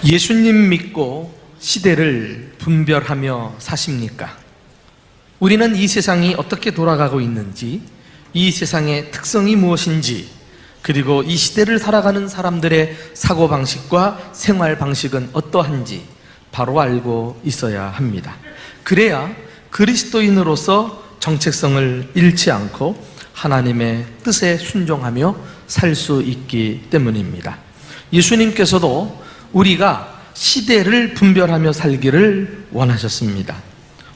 예수님 믿고 시대를 분별하며 사십니까? 우리는 이 세상이 어떻게 돌아가고 있는지, 이 세상의 특성이 무엇인지, 그리고 이 시대를 살아가는 사람들의 사고방식과 생활방식은 어떠한지 바로 알고 있어야 합니다. 그래야 그리스도인으로서 정체성을 잃지 않고 하나님의 뜻에 순종하며 살 수 있기 때문입니다. 예수님께서도 우리가 시대를 분별하며 살기를 원하셨습니다.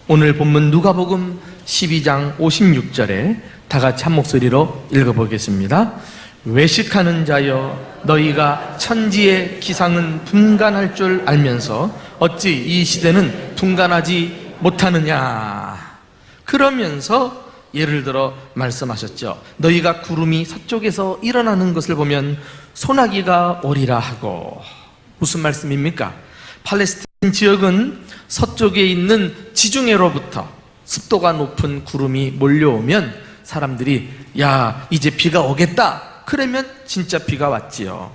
오늘 본문 누가복음 12장 56절에 다 같이 한 목소리로 읽어보겠습니다. 외식하는 자여, 너희가 천지의 기상은 분간할 줄 알면서 어찌 이 시대는 분간하지 못하느냐. 그러면서 예를 들어 말씀하셨죠. 너희가 구름이 서쪽에서 일어나는 것을 보면 소나기가 오리라 하고. 무슨 말씀입니까? 팔레스타인 지역은 서쪽에 있는 지중해로부터 습도가 높은 구름이 몰려오면 사람들이 야, 이제 비가 오겠다. 그러면 진짜 비가 왔지요.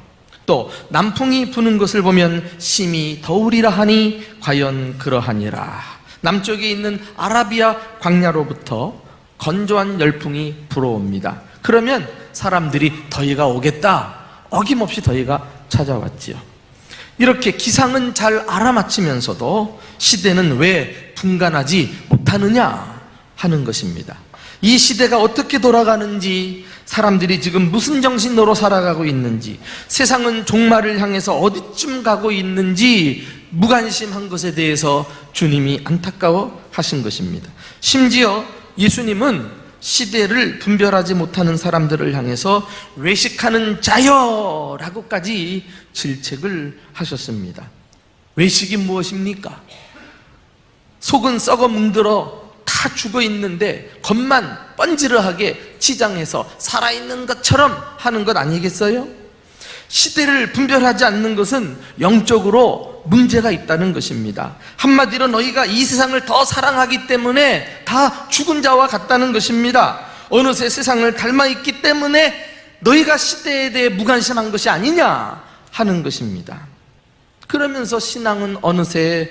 또 남풍이 부는 것을 보면 심히 더우리라 하니 과연 그러하니라. 남쪽에 있는 아라비아 광야로부터 건조한 열풍이 불어옵니다. 그러면 사람들이 더위가 오겠다. 어김없이 더위가 찾아왔지요. 이렇게 기상은 잘 알아맞히면서도 시대는 왜 분간하지 못하느냐 하는 것입니다. 이 시대가 어떻게 돌아가는지, 사람들이 지금 무슨 정신으로 살아가고 있는지, 세상은 종말을 향해서 어디쯤 가고 있는지 무관심한 것에 대해서 주님이 안타까워 하신 것입니다. 심지어 예수님은 시대를 분별하지 못하는 사람들을 향해서 외식하는 자여 라고까지 질책을 하셨습니다. 외식이 무엇입니까? 속은 썩어 문드러 다 죽어 있는데 겉만 번지르하게 치장해서 살아있는 것처럼 하는 것 아니겠어요? 시대를 분별하지 않는 것은 영적으로 문제가 있다는 것입니다. 한마디로 너희가 이 세상을 더 사랑하기 때문에 다 죽은 자와 같다는 것입니다. 어느새 세상을 닮아 있기 때문에 너희가 시대에 대해 무관심한 것이 아니냐 하는 것입니다. 그러면서 신앙은 어느새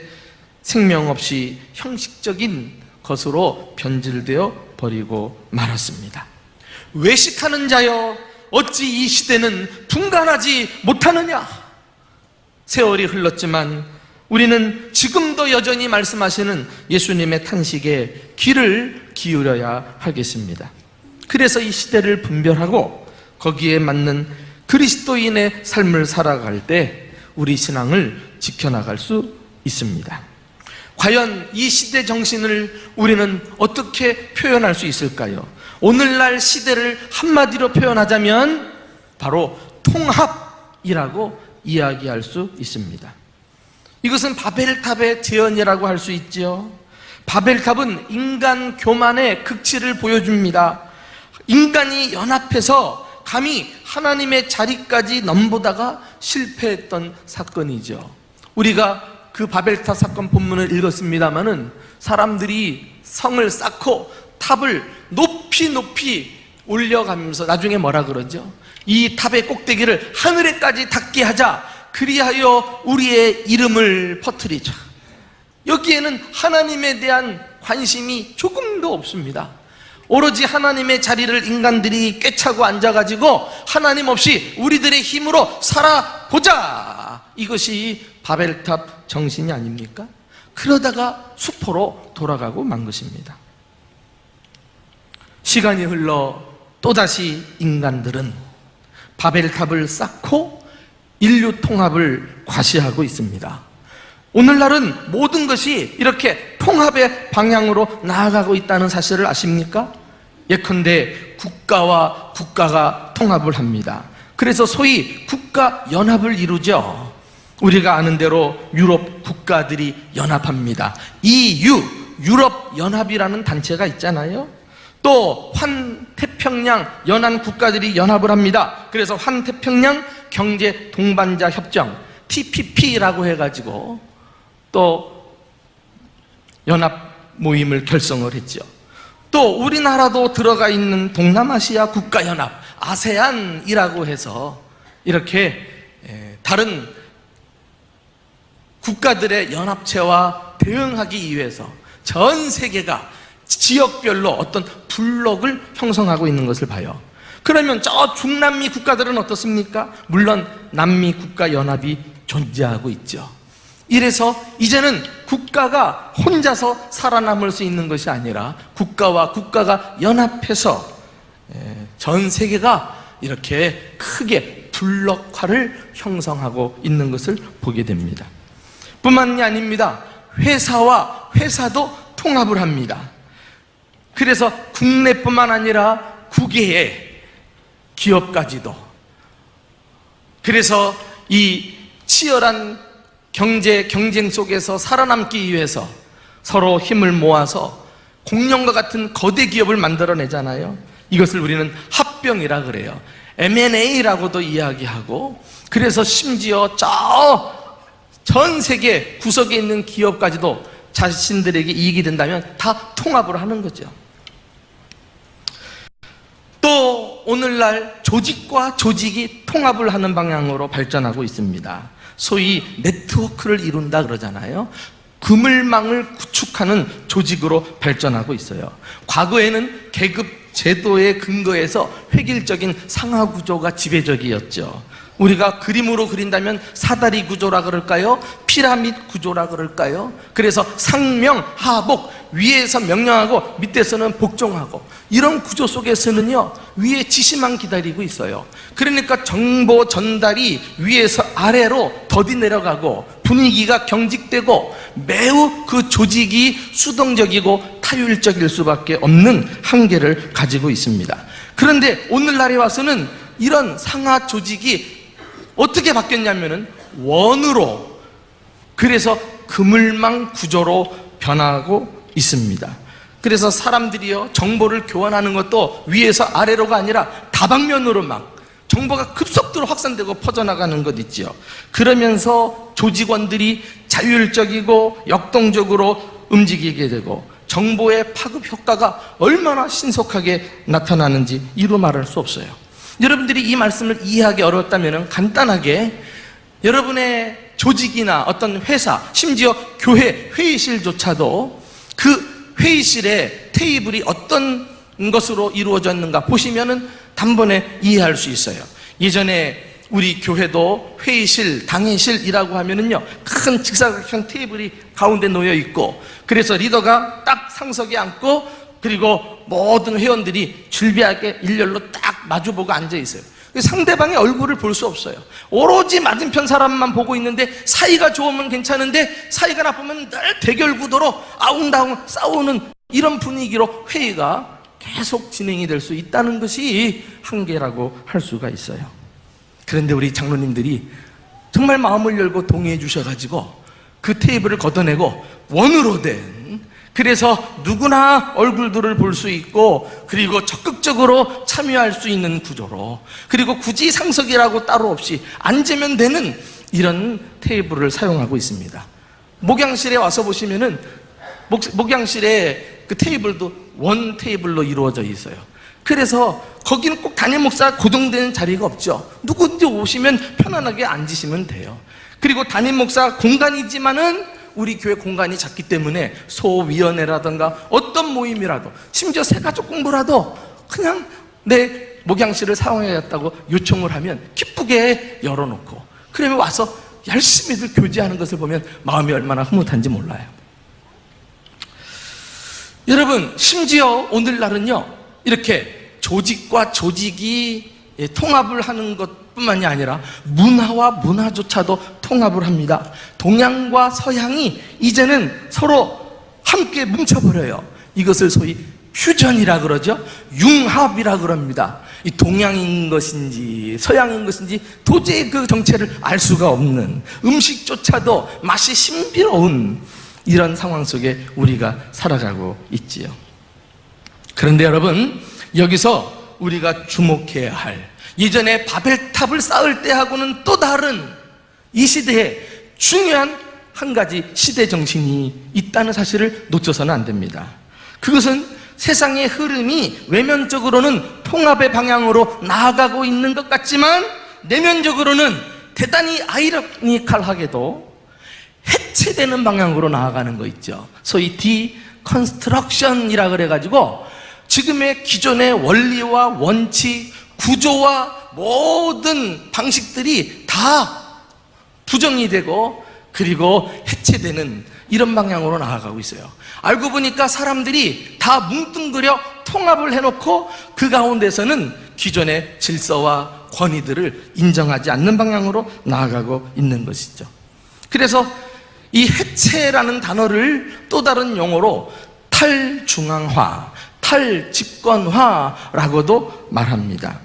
생명 없이 형식적인 것으로 변질되어 버리고 말았습니다. 외식하는 자여, 어찌 이 시대는 분간하지 못하느냐. 세월이 흘렀지만 우리는 지금도 여전히 말씀하시는 예수님의 탄식에 귀를 기울여야 하겠습니다. 그래서 이 시대를 분별하고 거기에 맞는 그리스도인의 삶을 살아갈 때 우리 신앙을 지켜나갈 수 있습니다. 과연 이 시대 정신을 우리는 어떻게 표현할 수 있을까요? 오늘날 시대를 한마디로 표현하자면 바로 통합이라고 이야기할 수 있습니다. 이것은 바벨탑의 재현이라고 할 수 있죠. 바벨탑은 인간 교만의 극치를 보여줍니다. 인간이 연합해서 감히 하나님의 자리까지 넘보다가 실패했던 사건이죠. 우리가 그 바벨탑 사건 본문을 읽었습니다마는 사람들이 성을 쌓고 탑을 높이 올려가면서 나중에 뭐라 그러죠? 이 탑의 꼭대기를 하늘에까지 닿게 하자. 그리하여 우리의 이름을 퍼뜨리자. 여기에는 하나님에 대한 관심이 조금도 없습니다. 오로지 하나님의 자리를 인간들이 꿰차고 앉아가지고 하나님 없이 우리들의 힘으로 살아보자. 이것이 바벨탑 정신이 아닙니까? 그러다가 수포로 돌아가고 만 것입니다. 시간이 흘러 또다시 인간들은 바벨탑을 쌓고 인류 통합을 과시하고 있습니다. 오늘날은 모든 것이 이렇게 통합의 방향으로 나아가고 있다는 사실을 아십니까? 예컨대 국가와 국가가 통합을 합니다. 그래서 소위 국가연합을 이루죠. 우리가 아는 대로 유럽 국가들이 연합합니다. EU, 유럽연합이라는 단체가 있잖아요. 또 환태평양 연안 국가들이 연합을 합니다. 그래서 환태평양 경제 동반자 협정 TPP라고 해가지고 또 연합 모임을 결성을 했죠. 또 우리나라도 들어가 있는 동남아시아 국가연합 아세안이라고 해서 이렇게 다른 국가들의 연합체와 대응하기 위해서 전 세계가 지역별로 어떤 블록을 형성하고 있는 것을 봐요. 그러면 저 중남미 국가들은 어떻습니까? 물론 남미 국가연합이 존재하고 있죠. 이래서 이제는 국가가 혼자서 살아남을 수 있는 것이 아니라 국가와 국가가 연합해서 전 세계가 이렇게 크게 블록화를 형성하고 있는 것을 보게 됩니다. 뿐만이 아닙니다. 회사와 회사도 통합을 합니다. 그래서 국내뿐만 아니라 국외의 기업까지도, 그래서 이 치열한 경쟁 속에서 살아남기 위해서 서로 힘을 모아서 공룡과 같은 거대 기업을 만들어내잖아요. 이것을 우리는 합병이라 그래요. M&A라고도 이야기하고, 그래서 심지어 전 세계 구석에 있는 기업까지도 자신들에게 이익이 된다면 다 통합을 하는 거죠. 또 오늘날 조직과 조직이 통합을 하는 방향으로 발전하고 있습니다. 소위 네트워크를 이룬다 그러잖아요. 그물망을 구축하는 조직으로 발전하고 있어요. 과거에는 계급 제도의 근거에서 획일적인 상하 구조가 지배적이었죠. 우리가 그림으로 그린다면 사다리 구조라 그럴까요? 피라미드 구조라 그럴까요? 그래서 상명하복, 위에서 명령하고 밑에서는 복종하고, 이런 구조 속에서는요, 위에 지시만 기다리고 있어요. 그러니까 정보 전달이 위에서 아래로 더디 내려가고 분위기가 경직되고 매우 그 조직이 수동적이고 타율적일 수밖에 없는 한계를 가지고 있습니다. 그런데 오늘날에 와서는 이런 상하 조직이 어떻게 바뀌었냐면은 원으로, 그래서 그물망 구조로 변하고 있습니다. 그래서 사람들이요, 정보를 교환하는 것도 위에서 아래로가 아니라 다방면으로 막 정보가 급속도로 확산되고 퍼져나가는 것 있지요. 그러면서 조직원들이 자율적이고 역동적으로 움직이게 되고 정보의 파급 효과가 얼마나 신속하게 나타나는지 이루 말할 수 없어요. 여러분들이 이 말씀을 이해하기 어렵다면 간단하게 여러분의 조직이나 어떤 회사, 심지어 교회 회의실조차도 그 회의실의 테이블이 어떤 것으로 이루어졌는가 보시면은 단번에 이해할 수 있어요. 예전에 우리 교회도 회의실, 당회실이라고 하면은요, 큰 직사각형 테이블이 가운데 놓여 있고, 그래서 리더가 딱 상석에 앉고, 그리고 모든 회원들이 줄비하게 일렬로 딱 마주보고 앉아 있어요. 상대방의 얼굴을 볼 수 없어요. 오로지 맞은편 사람만 보고 있는데, 사이가 좋으면 괜찮은데 사이가 나쁘면 늘 대결 구도로 아웅다웅 싸우는 이런 분위기로 회의가 계속 진행이 될 수 있다는 것이 한계라고 할 수가 있어요. 그런데 우리 장로님들이 정말 마음을 열고 동의해 주셔가지고 그 테이블을 걷어내고 원으로 된, 그래서 누구나 얼굴들을 볼 수 있고, 그리고 적극적으로 참여할 수 있는 구조로, 그리고 굳이 상석이라고 따로 없이 앉으면 되는 이런 테이블을 사용하고 있습니다. 목양실에 와서 보시면은 목양실에 그 테이블도 원 테이블로 이루어져 있어요. 그래서 거기는 꼭 담임 목사가 고정되는 자리가 없죠. 누구든지 오시면 편안하게 앉으시면 돼요. 그리고 담임 목사 공간이지만은 우리 교회 공간이 작기 때문에 소위원회라든가 어떤 모임이라도, 심지어 새가족 공부라도 그냥 내 목양실을 사용해야겠다고 요청을 하면 기쁘게 열어놓고, 그러면 와서 열심히들 교제하는 것을 보면 마음이 얼마나 흐뭇한지 몰라요. 여러분, 심지어 오늘날은요, 이렇게 조직과 조직이 통합을 하는 것뿐만이 아니라 문화와 문화조차도 통합을 합니다. 동양과 서양이 이제는 서로 함께 뭉쳐버려요. 이것을 소위 퓨전이라 그러죠. 융합이라 그럽니다. 이 동양인 것인지 서양인 것인지 도저히 그 정체를 알 수가 없는, 음식조차도 맛이 신비로운 이런 상황 속에 우리가 살아가고 있지요. 그런데 여러분, 여기서 우리가 주목해야 할, 예전에 바벨탑을 쌓을 때하고는 또 다른 이 시대에 중요한 한 가지 시대 정신이 있다는 사실을 놓쳐서는 안 됩니다. 그것은 세상의 흐름이 외면적으로는 통합의 방향으로 나아가고 있는 것 같지만 내면적으로는 대단히 아이러니컬하게도 해체되는 방향으로 나아가는 거 있죠. 소위 디컨스트럭션이라 그래가지고 지금의 기존의 원리와 원칙, 구조와 모든 방식들이 다 부정이 되고 그리고 해체되는 이런 방향으로 나아가고 있어요. 알고 보니까 사람들이 다 뭉뚱그려 통합을 해놓고 그 가운데서는 기존의 질서와 권위들을 인정하지 않는 방향으로 나아가고 있는 것이죠. 그래서 이 해체라는 단어를 또 다른 용어로 탈중앙화, 탈집권화라고도 말합니다.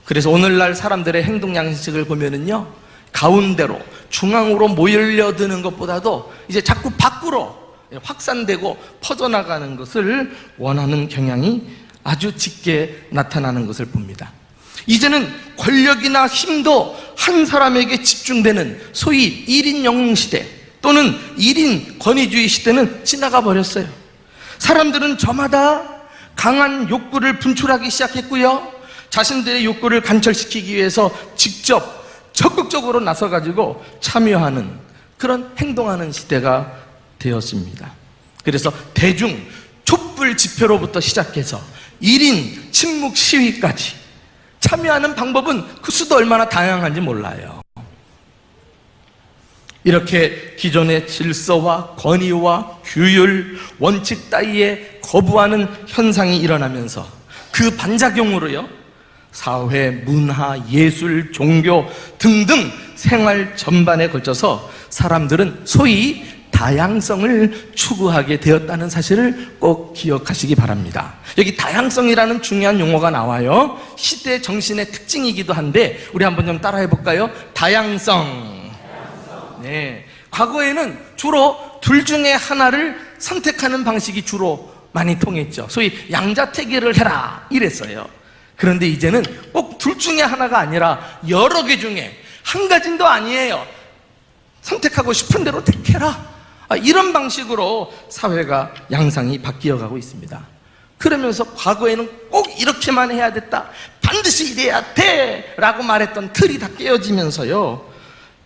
그래서 오늘날 사람들의 행동 양식을 보면은요, 가운데로 중앙으로 모여드는 것보다도 이제 자꾸 밖으로 확산되고 퍼져나가는 것을 원하는 경향이 아주 짙게 나타나는 것을 봅니다. 이제는 권력이나 힘도 한 사람에게 집중되는 소위 1인 영웅 시대 또는 1인 권위주의 시대는 지나가 버렸어요. 사람들은 저마다 강한 욕구를 분출하기 시작했고요, 자신들의 욕구를 관철시키기 위해서 직접 적극적으로 나서가지고 참여하는 그런 행동하는 시대가 되었습니다. 그래서 대중 촛불 집회로부터 시작해서 1인 침묵 시위까지 참여하는 방법은 그 수도 얼마나 다양한지 몰라요. 이렇게 기존의 질서와 권위와 규율, 원칙 따위에 거부하는 현상이 일어나면서 그 반작용으로요, 사회, 문화, 예술, 종교 등등 생활 전반에 걸쳐서 사람들은 소위 다양성을 추구하게 되었다는 사실을 꼭 기억하시기 바랍니다. 여기 다양성이라는 중요한 용어가 나와요. 시대 정신의 특징이기도 한데 우리 한번 좀 따라해 볼까요? 다양성. 네, 과거에는 주로 둘 중에 하나를 선택하는 방식이 주로 많이 통했죠. 소위 양자택일을 해라 이랬어요. 그런데 이제는 꼭 둘 중에 하나가 아니라 여러 개 중에 한 가지도 아니에요. 선택하고 싶은 대로 택해라. 이런 방식으로 사회가 양상이 바뀌어가고 있습니다. 그러면서 과거에는 꼭 이렇게만 해야 됐다, 반드시 이래야 돼 라고 말했던 틀이 다 깨어지면서요,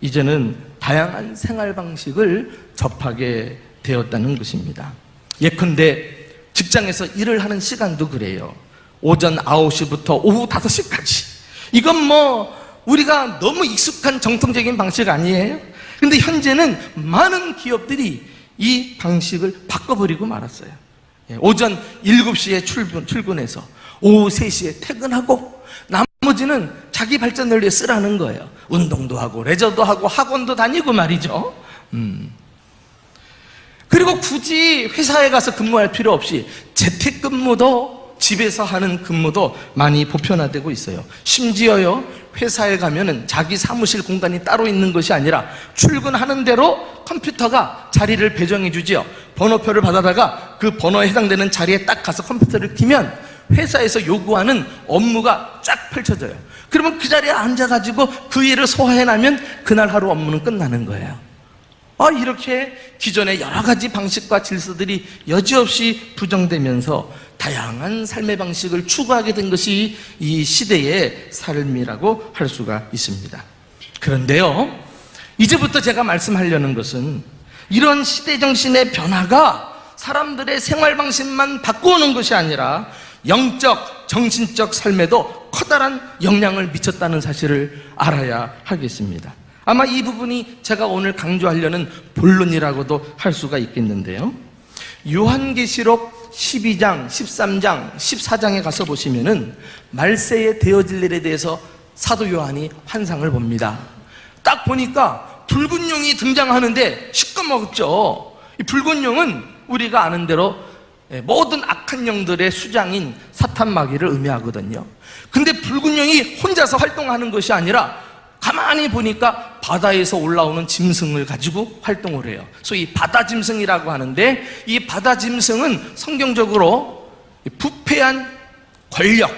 이제는 다양한 생활 방식을 접하게 되었다는 것입니다. 예컨대 직장에서 일을 하는 시간도 그래요. 오전 9시부터 오후 5시까지. 이건 뭐 우리가 너무 익숙한 정통적인 방식 아니에요? 근데 현재는 많은 기업들이 이 방식을 바꿔버리고 말았어요. 오전 7시에 출근해서 오후 3시에 퇴근하고 나머지는 자기 발전을 위해 쓰라는 거예요. 운동도 하고 레저도 하고 학원도 다니고 말이죠. 그리고 굳이 회사에 가서 근무할 필요 없이 재택근무도, 집에서 하는 근무도 많이 보편화되고 있어요. 심지어요, 회사에 가면은 자기 사무실 공간이 따로 있는 것이 아니라 출근하는 대로 컴퓨터가 자리를 배정해 주지요. 번호표를 받아다가 그 번호에 해당되는 자리에 딱 가서 컴퓨터를 키면 회사에서 요구하는 업무가 쫙 펼쳐져요. 그러면 그 자리에 앉아가지고 그 일을 소화해나면 그날 하루 업무는 끝나는 거예요. 이렇게 기존의 여러 가지 방식과 질서들이 여지없이 부정되면서 다양한 삶의 방식을 추구하게 된 것이 이 시대의 삶이라고 할 수가 있습니다. 그런데요, 이제부터 제가 말씀하려는 것은 이런 시대 정신의 변화가 사람들의 생활 방식만 바꾸는 것이 아니라 영적, 정신적 삶에도 커다란 영향을 미쳤다는 사실을 알아야 하겠습니다. 아마 이 부분이 제가 오늘 강조하려는 본론이라고도 할 수가 있겠는데요, 요한계시록 12장, 13장, 14장에 가서 보시면은 말세에 되어질 일에 대해서 사도 요한이 환상을 봅니다. 딱 보니까 붉은 용이 등장하는데 시꺼멓죠. 이 붉은 용은 우리가 아는 대로 모든 악한 영들의 수장인 사탄 마귀를 의미하거든요. 근데 붉은 용이 혼자서 활동하는 것이 아니라 가만히 보니까 바다에서 올라오는 짐승을 가지고 활동을 해요. 소위 바다 짐승이라고 하는데, 이 바다 짐승은 성경적으로 부패한 권력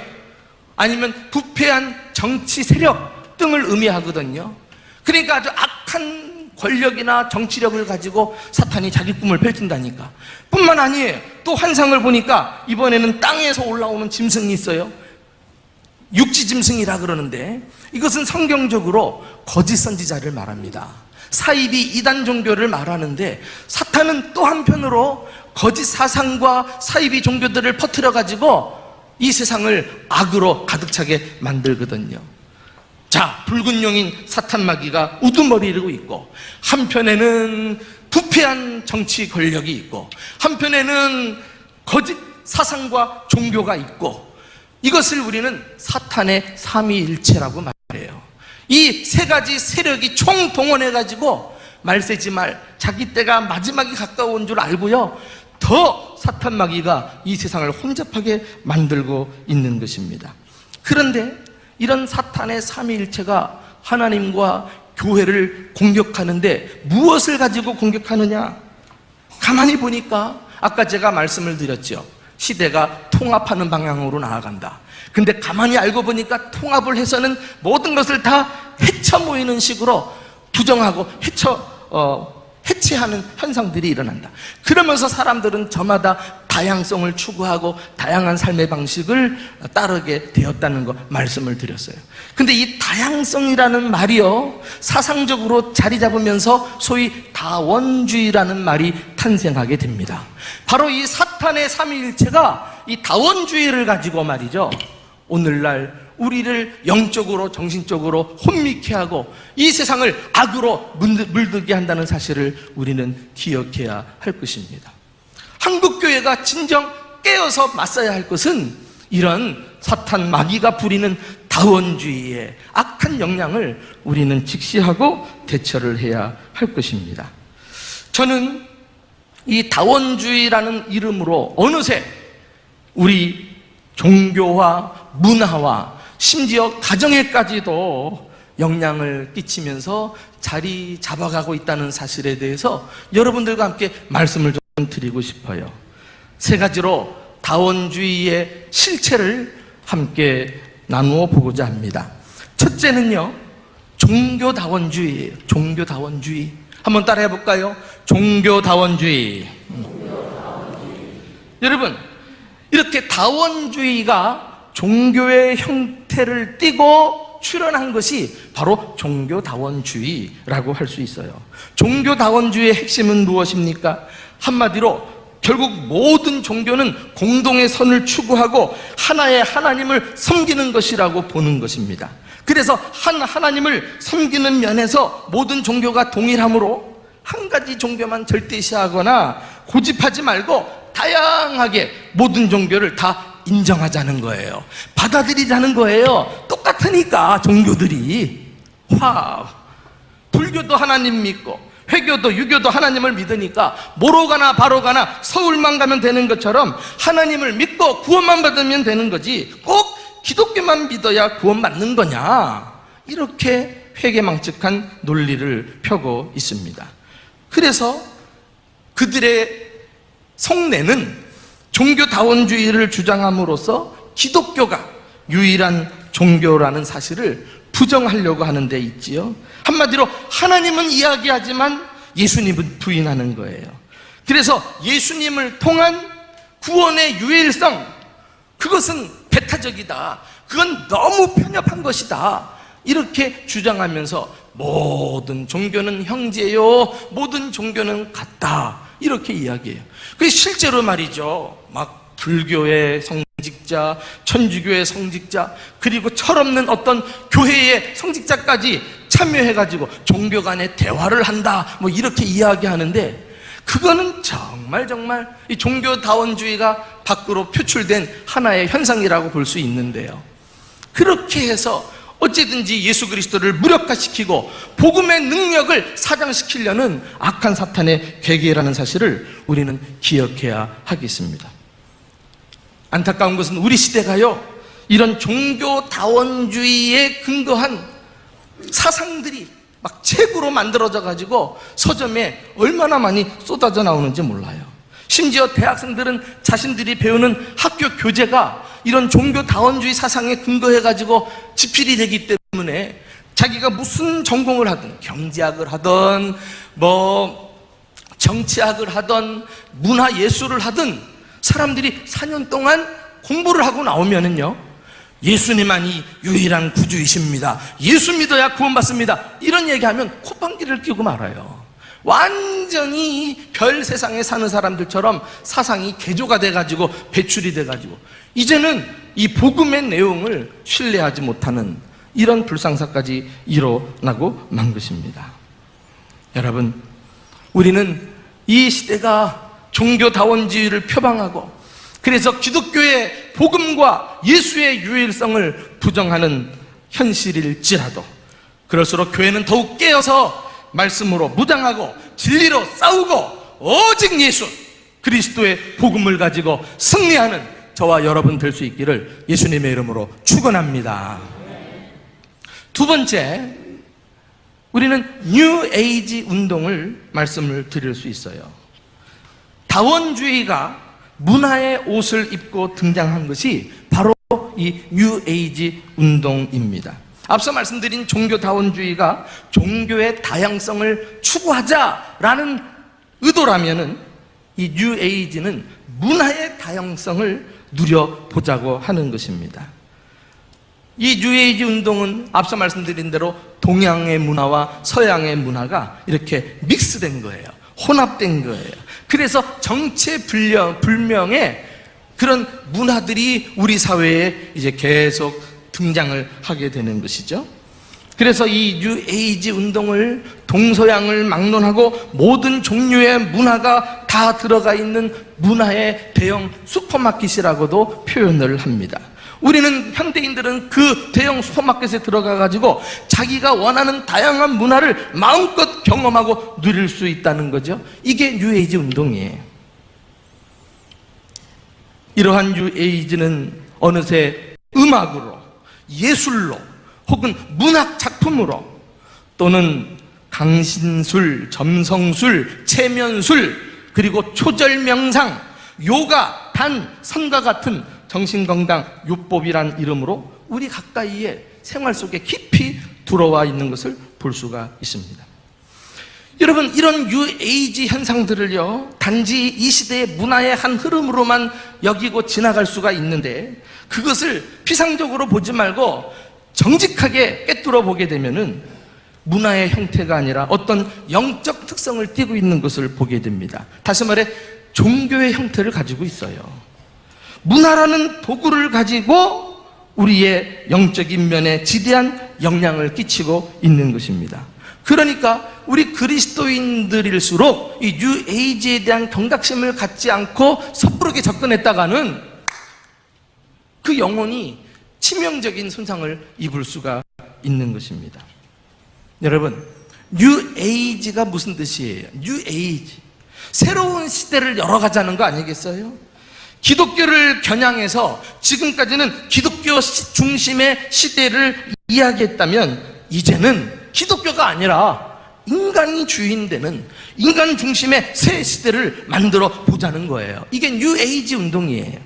아니면 부패한 정치 세력 등을 의미하거든요. 그러니까 아주 악한 권력이나 정치력을 가지고 사탄이 자기 꿈을 펼친다니까. 뿐만 아니에요. 또 환상을 보니까 이번에는 땅에서 올라오는 짐승이 있어요. 육지짐승이라 그러는데 이것은 성경적으로 거짓 선지자를 말합니다. 사이비 이단 종교를 말하는데 사탄은 또 한편으로 거짓 사상과 사이비 종교들을 퍼뜨려 가지고 이 세상을 악으로 가득 차게 만들거든요. 자, 붉은 용인 사탄 마귀가 우두머리를 있고, 한편에는 부패한 정치 권력이 있고, 한편에는 거짓 사상과 종교가 있고, 이것을 우리는 사탄의 삼위일체라고 말해요. 이 세 가지 세력이 총동원해가지고 말세지 말 자기 때가 마지막이 가까운 줄 알고요, 더 사탄 마귀가 이 세상을 혼잡하게 만들고 있는 것입니다. 그런데 이런 사탄의 삼위일체가 하나님과 교회를 공격하는데 무엇을 가지고 공격하느냐? 가만히 보니까 아까 제가 말씀을 드렸죠. 시대가 통합하는 방향으로 나아간다. 근데 가만히 알고 보니까 통합을 해서는 모든 것을 다 해쳐 모이는 식으로 부정하고 해체하는 현상들이 일어난다. 그러면서 사람들은 저마다 다양성을 추구하고 다양한 삶의 방식을 따르게 되었다는 거 말씀을 드렸어요. 근데 이 다양성이라는 말이요, 사상적으로 자리 잡으면서 소위 다원주의라는 말이 탄생하게 됩니다. 바로 이 사탄의 삼위일체가 이 다원주의를 가지고 말이죠, 오늘날 우리를 영적으로 정신적으로 혼미케 하고 이 세상을 악으로 물들게 한다는 사실을 우리는 기억해야 할 것입니다. 한국교회가 진정 깨어서 맞서야 할 것은 이런 사탄 마귀가 부리는 다원주의의 악한 영향을 우리는 직시하고 대처를 해야 할 것입니다. 저는 이 다원주의라는 이름으로 어느새 우리 종교와 문화와 심지어 가정에까지도 영향을 끼치면서 자리 잡아가고 있다는 사실에 대해서 여러분들과 함께 말씀을 좀 드리고 싶어요. 세 가지로 다원주의의 실체를 함께 나누어 보고자 합니다. 첫째는요, 종교다원주의예요. 종교다원주의. 한번 따라해 볼까요? 종교다원주의. 여러분, 이렇게 다원주의가 종교의 형태를 띠고 출현한 것이 바로 종교다원주의라고 할 수 있어요. 종교다원주의의 핵심은 무엇입니까? 한마디로 결국 모든 종교는 공동의 선을 추구하고 하나의 하나님을 섬기는 것이라고 보는 것입니다. 그래서 한 하나님을 섬기는 면에서 모든 종교가 동일하므로 한 가지 종교만 절대시하거나 고집하지 말고 다양하게 모든 종교를 다 인정하자는 거예요. 받아들이자는 거예요. 똑같으니까 종교들이. 불교도 하나님 믿고 회교도 유교도 하나님을 믿으니까 뭐로 가나 바로 가나 서울만 가면 되는 것처럼 하나님을 믿고 구원만 받으면 되는 거지 꼭 기독교만 믿어야 구원받는 거냐, 이렇게 회개망측한 논리를 펴고 있습니다. 그래서 그들의 속내는 종교다원주의를 주장함으로써 기독교가 유일한 종교라는 사실을 부정하려고 하는 데 있지요. 한마디로 하나님은 이야기하지만 예수님은 부인하는 거예요. 그래서 예수님을 통한 구원의 유일성, 그것은 배타적이다, 그건 너무 편협한 것이다, 이렇게 주장하면서 모든 종교는 형제요, 모든 종교는 같다, 이렇게 이야기해요. 그래서 실제로 말이죠, 막 불교의 성직자, 천주교의 성직자, 그리고 철없는 어떤 교회의 성직자까지 참여해가지고 종교 간의 대화를 한다, 뭐 이렇게 이야기하는데, 그거는 정말 이 종교다원주의가 밖으로 표출된 하나의 현상이라고 볼 수 있는데요. 그렇게 해서 어찌든지 예수 그리스도를 무력화시키고 복음의 능력을 사장시키려는 악한 사탄의 계계라는 사실을 우리는 기억해야 하겠습니다. 안타까운 것은 우리 시대가요, 이런 종교다원주의에 근거한 사상들이 막 책으로 만들어져 가지고 서점에 얼마나 많이 쏟아져 나오는지 몰라요. 심지어 대학생들은 자신들이 배우는 학교 교재가 이런 종교다원주의 사상에 근거해 가지고 집필이 되기 때문에 자기가 무슨 전공을 하든, 경제학을 하든 뭐 정치학을 하든 문화예술을 하든 사람들이 4년 동안 공부를 하고 나오면은요, 예수님만이 유일한 구주이십니다. 예수 믿어야 구원받습니다. 이런 얘기하면 콧방귀를 뀌고 말아요. 완전히 별 세상에 사는 사람들처럼 사상이 개조가 돼가지고 배출이 돼가지고 이제는 이 복음의 내용을 신뢰하지 못하는 이런 불상사까지 일어나고 만 것입니다. 여러분, 우리는 이 시대가 종교다원주의를 표방하고 그래서 기독교의 복음과 예수의 유일성을 부정하는 현실일지라도 그럴수록 교회는 더욱 깨어서 말씀으로 무장하고 진리로 싸우고 오직 예수 그리스도의 복음을 가지고 승리하는 저와 여러분 될 수 있기를 예수님의 이름으로 축원합니다. 두 번째, 우리는 뉴 에이지 운동을 말씀을 드릴 수 있어요. 다원주의가 문화의 옷을 입고 등장한 것이 바로 이 뉴 에이지 운동입니다. 앞서 말씀드린 종교다원주의가 종교의 다양성을 추구하자라는 의도라면은 이 뉴 에이지는 문화의 다양성을 누려보자고 하는 것입니다. 이 뉴 에이지 운동은 앞서 말씀드린 대로 동양의 문화와 서양의 문화가 이렇게 믹스된 거예요. 혼합된 거예요. 그래서 정체불명의 그런 문화들이 우리 사회에 이제 계속 등장을 하게 되는 것이죠. 그래서 이 뉴 에이지 운동을 동서양을 막론하고 모든 종류의 문화가 다 들어가 있는 문화의 대형 슈퍼마켓이라고도 표현을 합니다. 우리는 현대인들은 그 대형 슈퍼마켓에 들어가 가지고 자기가 원하는 다양한 문화를 마음껏 경험하고 누릴 수 있다는 거죠. 이게 뉴 에이지 운동이에요. 이러한 뉴 에이지는 어느새 음악으로, 예술로, 혹은 문학 작품으로 또는 강신술, 점성술, 체면술, 그리고 초절명상, 요가, 단, 선과 같은 정신건강 요법이란 이름으로 우리 가까이에 생활 속에 깊이 들어와 있는 것을 볼 수가 있습니다. 여러분, 이런 뉴 에이지 현상들을요, 단지 이 시대의 문화의 한 흐름으로만 여기고 지나갈 수가 있는데 그것을 피상적으로 보지 말고 정직하게 꿰뚫어 보게 되면은 문화의 형태가 아니라 어떤 영적 특성을 띠고 있는 것을 보게 됩니다. 다시 말해 종교의 형태를 가지고 있어요. 문화라는 도구를 가지고 우리의 영적인 면에 지대한 영향을 끼치고 있는 것입니다. 그러니까 우리 그리스도인들일수록 이 뉴 에이지에 대한 경각심을 갖지 않고 섣부르게 접근했다가는 그 영혼이 치명적인 손상을 입을 수가 있는 것입니다. 여러분, 뉴 에이지가 무슨 뜻이에요? 뉴 에이지, 새로운 시대를 열어가자는 거 아니겠어요? 기독교를 겨냥해서 지금까지는 기독교 중심의 시대를 이야기했다면 이제는 기독교가 아니라 인간이 주인 되는 인간 중심의 새 시대를 만들어 보자는 거예요. 이게 뉴 에이지 운동이에요.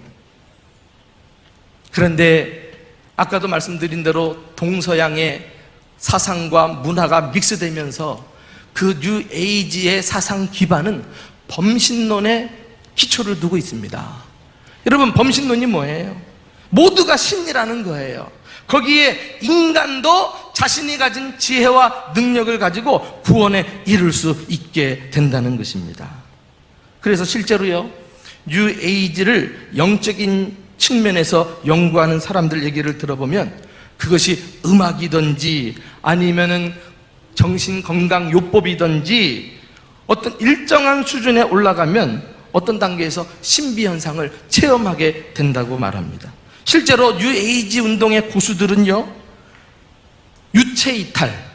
그런데 아까도 말씀드린 대로 동서양의 사상과 문화가 믹스되면서 그 뉴 에이지의 사상 기반은 범신론에 기초를 두고 있습니다. 여러분, 범신론이 뭐예요? 모두가 신이라는 거예요. 거기에 인간도 자신이 가진 지혜와 능력을 가지고 구원에 이를 수 있게 된다는 것입니다. 그래서 실제로요, 뉴 에이지를 영적인 측면에서 연구하는 사람들 얘기를 들어보면 그것이 음악이든지 아니면은 정신건강 요법이든지 어떤 일정한 수준에 올라가면 어떤 단계에서 신비현상을 체험하게 된다고 말합니다. 실제로 뉴 에이지 운동의 고수들은요, 유체이탈,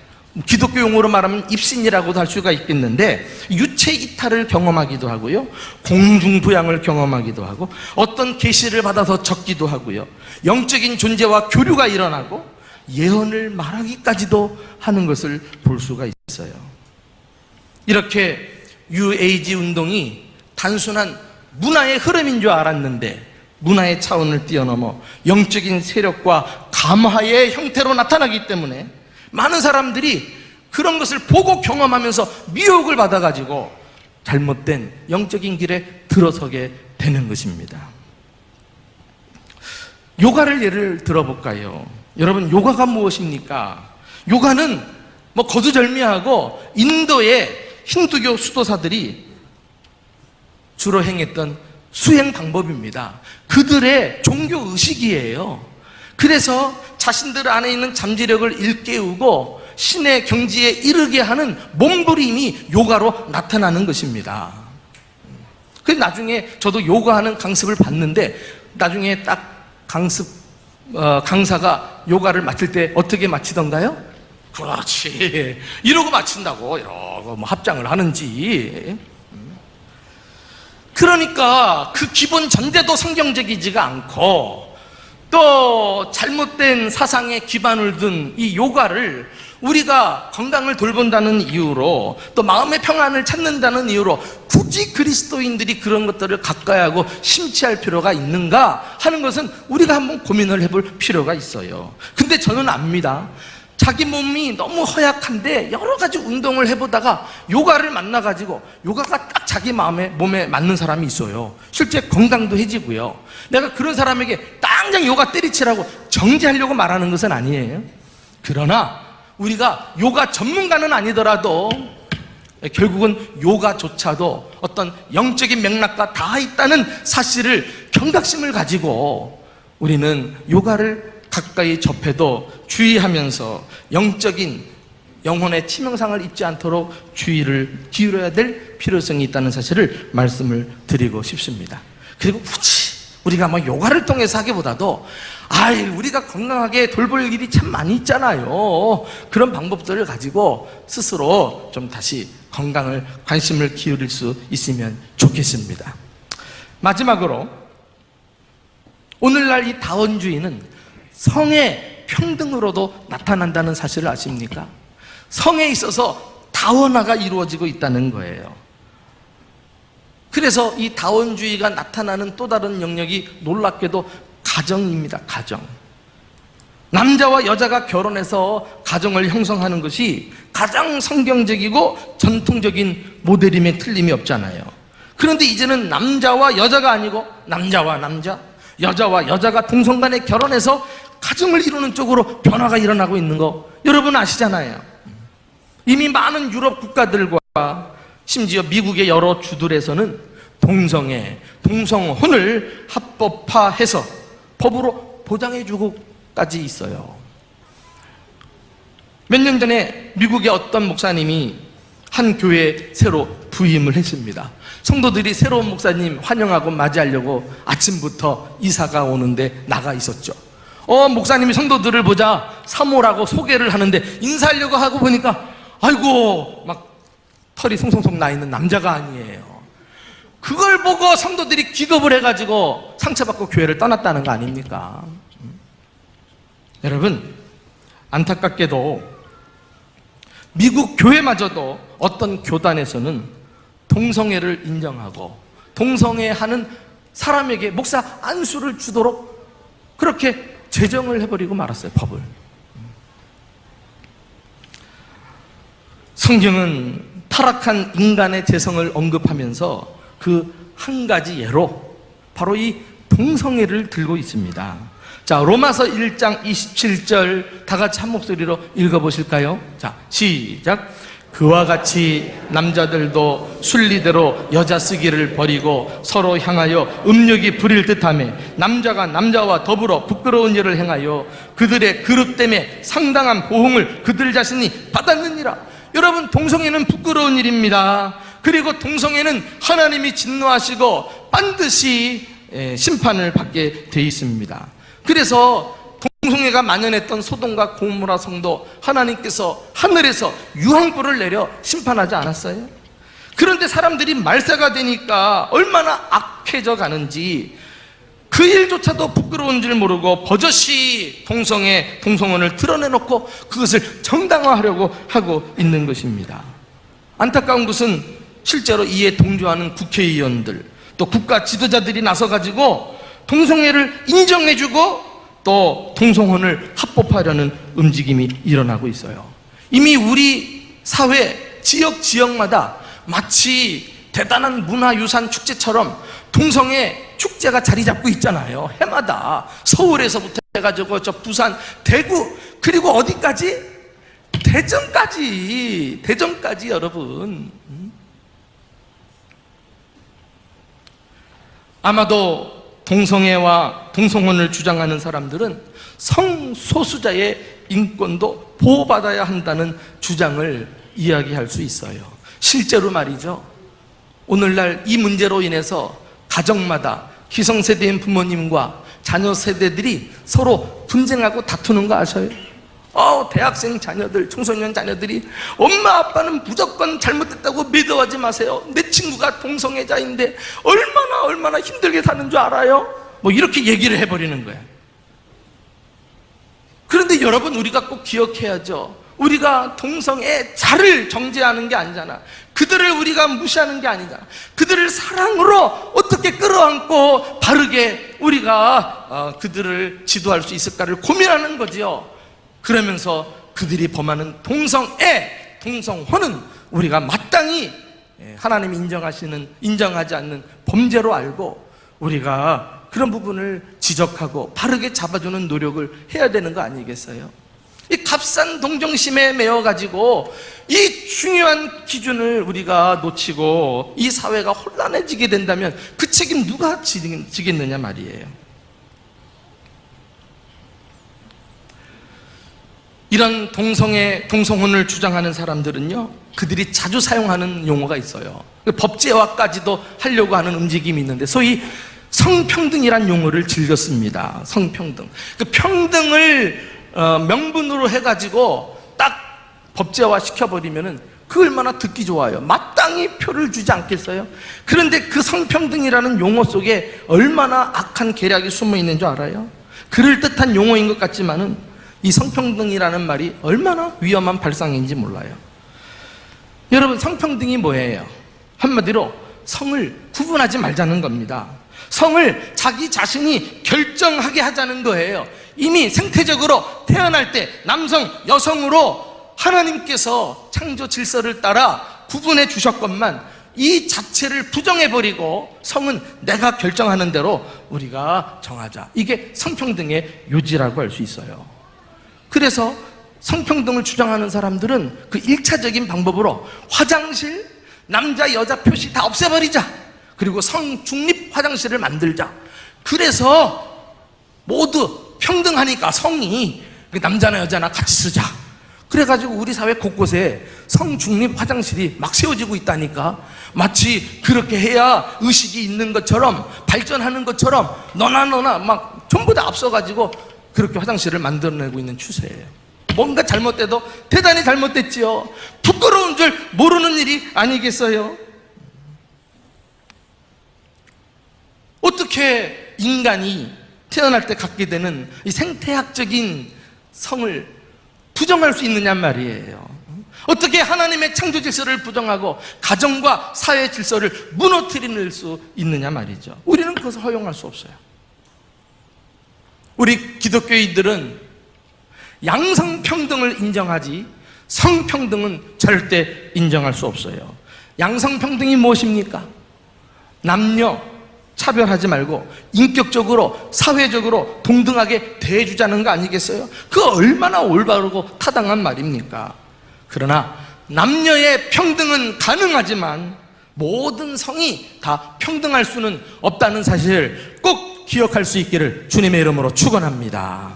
기독교 용어로 말하면 입신이라고도 할 수가 있겠는데 유체이탈을 경험하기도 하고요, 공중부양을 경험하기도 하고 어떤 계시를 받아서 적기도 하고요, 영적인 존재와 교류가 일어나고 예언을 말하기까지도 하는 것을 볼 수가 있어요. 이렇게 뉴 에이지 운동이 단순한 문화의 흐름인 줄 알았는데 문화의 차원을 뛰어넘어 영적인 세력과 감화의 형태로 나타나기 때문에 많은 사람들이 그런 것을 보고 경험하면서 미혹을 받아가지고 잘못된 영적인 길에 들어서게 되는 것입니다. 요가를 예를 들어볼까요? 여러분, 요가가 무엇입니까? 요가는 뭐 거두절미하고 인도의 힌두교 수도사들이 주로 행했던 수행 방법입니다. 그들의 종교 의식이에요. 그래서 자신들 안에 있는 잠재력을 일깨우고 신의 경지에 이르게 하는 몸부림이 요가로 나타나는 것입니다. 그래서 나중에 저도 요가하는 강습을 받는데, 나중에 딱 강사가 요가를 마칠 때 어떻게 마치던가요? 그렇지, 이러고 마친다고, 이러고 뭐 합장을 하는지. 그러니까 그 기본 전제도 성경적이지가 않고, 또 잘못된 사상에 기반을 둔 이 요가를 우리가 건강을 돌본다는 이유로, 또 마음의 평안을 찾는다는 이유로 굳이 그리스도인들이 그런 것들을 가까이 하고 심취할 필요가 있는가 하는 것은 우리가 한번 고민을 해볼 필요가 있어요. 근데 저는 압니다. 자기 몸이 너무 허약한데 여러 가지 운동을 해보다가 요가를 만나가지고 요가가 딱 자기 몸에 맞는 사람이 있어요. 실제 건강도 해지고요. 내가 그런 사람에게 당장 요가 때리치라고 정지하려고 말하는 것은 아니에요. 그러나 우리가 요가 전문가는 아니더라도 결국은 요가조차도 어떤 영적인 맥락과 다 있다는 사실을, 경각심을 가지고 우리는 요가를 가까이 접해도 주의하면서 영적인 영혼의 치명상을 입지 않도록 주의를 기울여야 될 필요성이 있다는 사실을 말씀을 드리고 싶습니다. 그리고 굳이 우리가 뭐 요가를 통해서 하기보다도 우리가 건강하게 돌볼 일이 참 많이 있잖아요. 그런 방법들을 가지고 스스로 좀 다시 건강을 관심을 기울일 수 있으면 좋겠습니다. 마지막으로, 오늘날 이 다원주의는 성의 평등으로도 나타난다는 사실을 아십니까? 성에 있어서 다원화가 이루어지고 있다는 거예요. 그래서 이 다원주의가 나타나는 또 다른 영역이 놀랍게도 가정입니다. 가정. 남자와 여자가 결혼해서 가정을 형성하는 것이 가장 성경적이고 전통적인 모델임에 틀림이 없잖아요. 그런데 이제는 남자와 여자가 아니고 남자와 남자, 여자와 여자가 동성간에 결혼해서 가정을 이루는 쪽으로 변화가 일어나고 있는 거 여러분 아시잖아요. 이미 많은 유럽 국가들과 심지어 미국의 여러 주들에서는 동성혼을 합법화해서 법으로 보장해주고까지 있어요. 몇 년 전에 미국의 어떤 목사님이 한 교회에 새로 부임을 했습니다. 성도들이 새로운 목사님 환영하고 맞이하려고 아침부터 이사가 오는데 나가 있었죠. 목사님이 성도들을 보자 사모라고 소개를 하는데 인사하려고 하고 보니까 아이고 막 털이 송송송 나 있는 남자가 아니에요. 그걸 보고 성도들이 기겁을 해가지고 상처받고 교회를 떠났다는 거 아닙니까? 여러분, 안타깝게도 미국 교회마저도 어떤 교단에서는 동성애를 인정하고 동성애하는 사람에게 목사 안수를 주도록 그렇게 제정을 해버리고 말았어요. 법을. 성경은 타락한 인간의 재성을 언급하면서 그 한 가지 예로 바로 이 동성애를 들고 있습니다. 자, 로마서 1장 27절 다 같이 한 목소리로 읽어보실까요? 자, 시작. 그와 같이 남자들도 순리대로 여자 쓰기를 버리고 서로 향하여 음욕이 부릴 듯하며 남자가 남자와 더불어 부끄러운 일을 행하여 그들의 그릇됨에 상당한 보응을 그들 자신이 받았느니라. 여러분, 동성애는 부끄러운 일입니다. 그리고 동성애는 하나님이 진노하시고 반드시 심판을 받게 돼 있습니다. 그래서 동성애가 만연했던 소돔과 고모라 성도 하나님께서 하늘에서 유황불을 내려 심판하지 않았어요? 그런데 사람들이 말세가 되니까 얼마나 악해져 가는지 그 일조차도 부끄러운 줄 모르고 버젓이 동성혼을 드러내놓고 그것을 정당화하려고 하고 있는 것입니다. 안타까운 것은 실제로 이에 동조하는 국회의원들 또 국가 지도자들이 나서가지고 동성애를 인정해주고 또 동성혼을 합법화하려는 움직임이 일어나고 있어요. 이미 우리 사회 지역마다 마치 대단한 문화유산 축제처럼 동성애 축제가 자리 잡고 있잖아요. 해마다 서울에서부터 해가지고 저 부산, 대구, 그리고 어디까지? 대전까지 여러분. 아마도 동성애와 동성혼을 주장하는 사람들은 성소수자의 인권도 보호받아야 한다는 주장을 이야기할 수 있어요. 실제로 말이죠, 오늘날 이 문제로 인해서 가정마다 기성세대인 부모님과 자녀 세대들이 서로 분쟁하고 다투는 거 아셔요? 대학생 자녀들, 청소년 자녀들이 엄마 아빠는 무조건 잘못됐다고 믿어하지 마세요. 내 친구가 동성애자인데 얼마나 힘들게 사는 줄 알아요? 뭐 이렇게 얘기를 해버리는 거예요. 그런데 여러분, 우리가 꼭 기억해야죠. 우리가 동성애자를 정죄하는 게 아니잖아. 그들을 우리가 무시하는 게 아니잖아. 그들을 사랑으로 어떻게 끌어안고 바르게 우리가 그들을 지도할 수 있을까를 고민하는 거지요. 그러면서 그들이 범하는 동성애, 동성혼은 우리가 마땅히 하나님이 인정하지 않는 범죄로 알고 우리가 그런 부분을 지적하고 바르게 잡아주는 노력을 해야 되는 거 아니겠어요? 이 값싼 동정심에 매여가지고 이 중요한 기준을 우리가 놓치고 이 사회가 혼란해지게 된다면 그 책임 누가 지겠느냐 말이에요. 이런 동성애, 동성혼을 주장하는 사람들은요, 그들이 자주 사용하는 용어가 있어요. 법제화까지도 하려고 하는 움직임이 있는데 소위 성평등이란 용어를 즐겼습니다. 성평등. 그 평등을 명분으로 해가지고 딱 법제화 시켜버리면은 그 얼마나 듣기 좋아요. 마땅히 표를 주지 않겠어요? 그런데 그 성평등이라는 용어 속에 얼마나 악한 계략이 숨어 있는 줄 알아요? 그럴듯한 용어인 것 같지만은 이 성평등이라는 말이 얼마나 위험한 발상인지 몰라요. 여러분, 성평등이 뭐예요? 한마디로 성을 구분하지 말자는 겁니다. 성을 자기 자신이 결정하게 하자는 거예요. 이미 생태적으로 태어날 때 남성, 여성으로 하나님께서 창조 질서를 따라 구분해 주셨건만 이 자체를 부정해버리고 성은 내가 결정하는 대로 우리가 정하자. 이게 성평등의 요지라고 할 수 있어요. 그래서 성평등을 주장하는 사람들은 그 1차적인 방법으로 화장실, 남자, 여자 표시 다 없애버리자. 그리고 성중립 화장실을 만들자. 그래서 모두 평등하니까 성이 남자나 여자나 같이 쓰자. 그래가지고 우리 사회 곳곳에 성중립 화장실이 막 세워지고 있다니까. 마치 그렇게 해야 의식이 있는 것처럼 발전하는 것처럼 너나 막 전부 다 앞서가지고 그렇게 화장실을 만들어내고 있는 추세예요. 뭔가 잘못돼도 대단히 잘못됐지요. 부끄러운 줄 모르는 일이 아니겠어요? 어떻게 인간이 태어날 때 갖게 되는 이 생태학적인 성을 부정할 수 있느냐 말이에요. 어떻게 하나님의 창조 질서를 부정하고 가정과 사회 질서를 무너뜨릴 수 있느냐 말이죠. 우리는 그것을 허용할 수 없어요. 우리 기독교인들은 양성평등을 인정하지 성평등은 절대 인정할 수 없어요. 양성평등이 무엇입니까? 남녀 차별하지 말고 인격적으로 사회적으로 동등하게 대해주자는 거 아니겠어요? 그거 얼마나 올바르고 타당한 말입니까? 그러나 남녀의 평등은 가능하지만 모든 성이 다 평등할 수는 없다는 사실을 꼭 기억할 수 있기를 주님의 이름으로 축원합니다.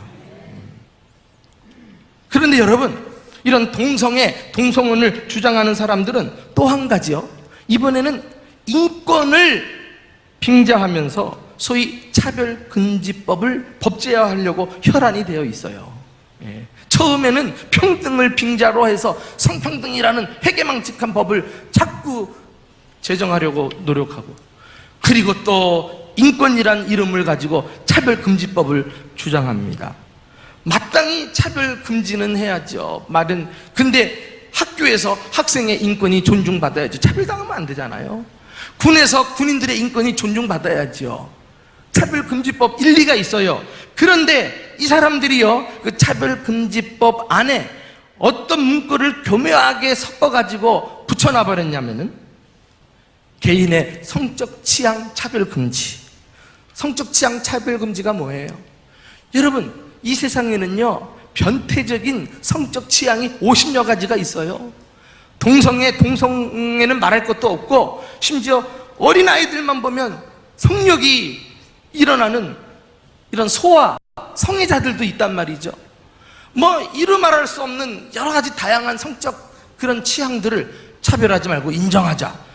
그런데 여러분, 이런 동성애, 동성혼을 주장하는 사람들은 또 한 가지요. 이번에는 인권을 빙자하면서 소위 차별금지법을 법제화하려고 혈안이 되어 있어요. 처음에는 평등을 빙자로 해서 성평등이라는 해괴망측한 법을 자꾸 제정하려고 노력하고, 그리고 또 인권이란 이름을 가지고 차별금지법을 주장합니다. 마땅히 차별금지는 해야죠. 말은. 근데 학교에서 학생의 인권이 존중받아야죠. 차별당하면 안 되잖아요. 군에서 군인들의 인권이 존중받아야죠. 차별금지법 일리가 있어요. 그런데 이 사람들이요, 그 차별금지법 안에 어떤 문구를 교묘하게 섞어가지고 붙여놔 버렸냐면은, 개인의 성적 취향 차별 금지. 성적 취향 차별 금지가 뭐예요? 여러분, 이 세상에는요, 변태적인 성적 취향이 50여 가지가 있어요. 동성애는 말할 것도 없고, 심지어 어린아이들만 보면 성욕이 일어나는 이런 소아, 성애자들도 있단 말이죠. 뭐 이루 말할 수 없는 여러 가지 다양한 성적 그런 취향들을 차별하지 말고 인정하자.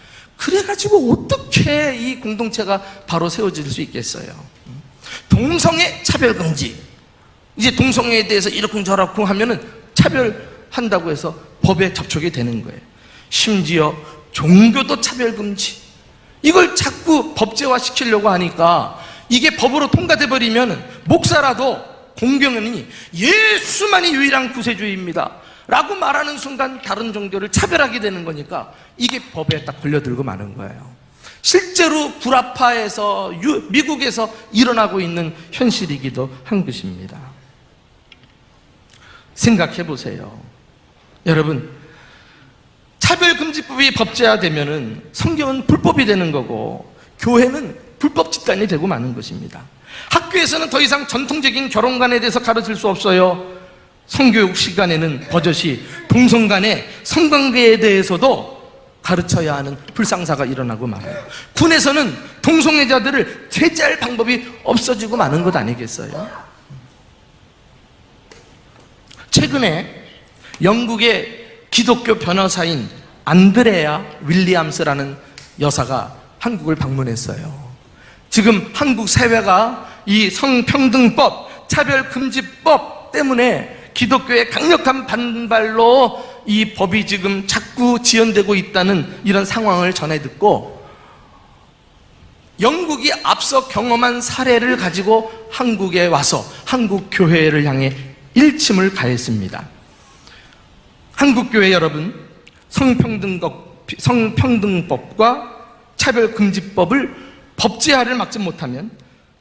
그래가지고 어떻게 이 공동체가 바로 세워질 수 있겠어요? 동성애 차별 금지. 이제 동성애에 대해서 이러쿵저러쿵 하면은 차별한다고 해서 법에 접촉이 되는 거예요. 심지어 종교도 차별 금지. 이걸 자꾸 법제화 시키려고 하니까 이게 법으로 통과돼 버리면 목사라도 공경원이 예수만이 유일한 구세주입니다 라고 말하는 순간 다른 종교를 차별하게 되는 거니까 이게 법에 딱 걸려들고 마는 거예요. 실제로 불합화에서 미국에서 일어나고 있는 현실이기도 한 것입니다. 생각해 보세요. 여러분, 차별금지법이 법제화되면은 성경은 불법이 되는 거고 교회는 불법 집단이 되고 마는 것입니다. 학교에서는 더 이상 전통적인 결혼관에 대해서 가르칠 수 없어요. 성교육 시간에는 버젓이 동성 간의 성관계에 대해서도 가르쳐야 하는 불상사가 일어나고 말아요. 군에서는 동성애자들을 제재할 방법이 없어지고 마는 것 아니겠어요? 최근에 영국의 기독교 변호사인 안드레아 윌리엄스라는 여사가 한국을 방문했어요. 지금 한국 사회가 이 성평등법, 차별금지법 때문에 기독교의 강력한 반발로 이 법이 지금 자꾸 지연되고 있다는 이런 상황을 전해 듣고 영국이 앞서 경험한 사례를 가지고 한국에 와서 한국 교회를 향해 일침을 가했습니다. 한국 교회 여러분, 성평등법과 차별금지법을 법제화를 막지 못하면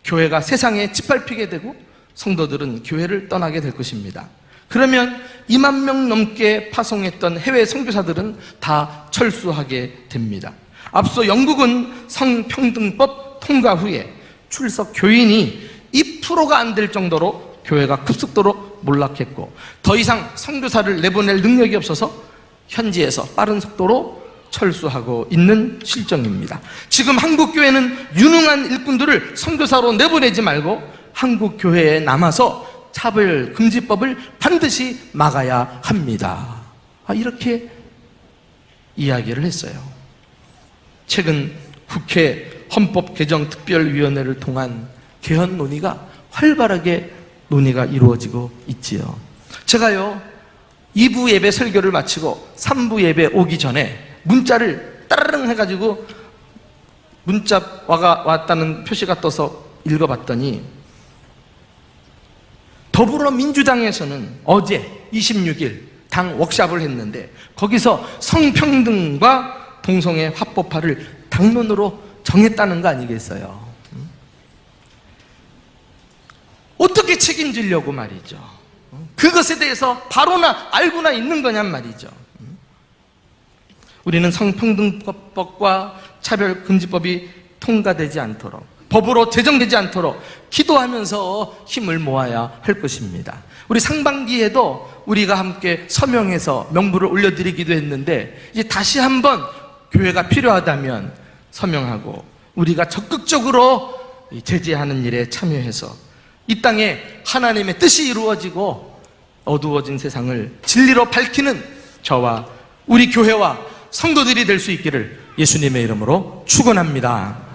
교회가 세상에 짓밟히게 되고 성도들은 교회를 떠나게 될 것입니다. 그러면 2만 명 넘게 파송했던 해외 선교사들은 다 철수하게 됩니다. 앞서 영국은 성평등법 통과 후에 출석 교인이 2%가 안 될 정도로 교회가 급속도로 몰락했고 더 이상 선교사를 내보낼 능력이 없어서 현지에서 빠른 속도로 철수하고 있는 실정입니다. 지금 한국 교회는 유능한 일꾼들을 선교사로 내보내지 말고 한국 교회에 남아서 차별금지법을 반드시 막아야 합니다. 이렇게 이야기를 했어요. 최근 국회 헌법개정특별위원회를 통한 개헌 논의가 활발하게 논의가 이루어지고 있지요. 제가요 2부 예배 설교를 마치고 3부 예배 오기 전에 문자를 따르릉 해가지고 문자가 왔다는 표시가 떠서 읽어봤더니 더불어민주당에서는 어제 26일 당 워크숍을 했는데 거기서 성평등과 동성애 합법화를 당론으로 정했다는 거 아니겠어요? 어떻게 책임지려고 말이죠? 그것에 대해서 바로나 알고나 있는 거냔 말이죠. 우리는 성평등법과 차별금지법이 통과되지 않도록 법으로 제정되지 않도록 기도하면서 힘을 모아야 할 것입니다. 우리 상반기에도 우리가 함께 서명해서 명부를 올려드리기도 했는데 이제 다시 한번 교회가 필요하다면 서명하고 우리가 적극적으로 제재하는 일에 참여해서 이 땅에 하나님의 뜻이 이루어지고 어두워진 세상을 진리로 밝히는 저와 우리 교회와 성도들이 될 수 있기를 예수님의 이름으로 축원합니다.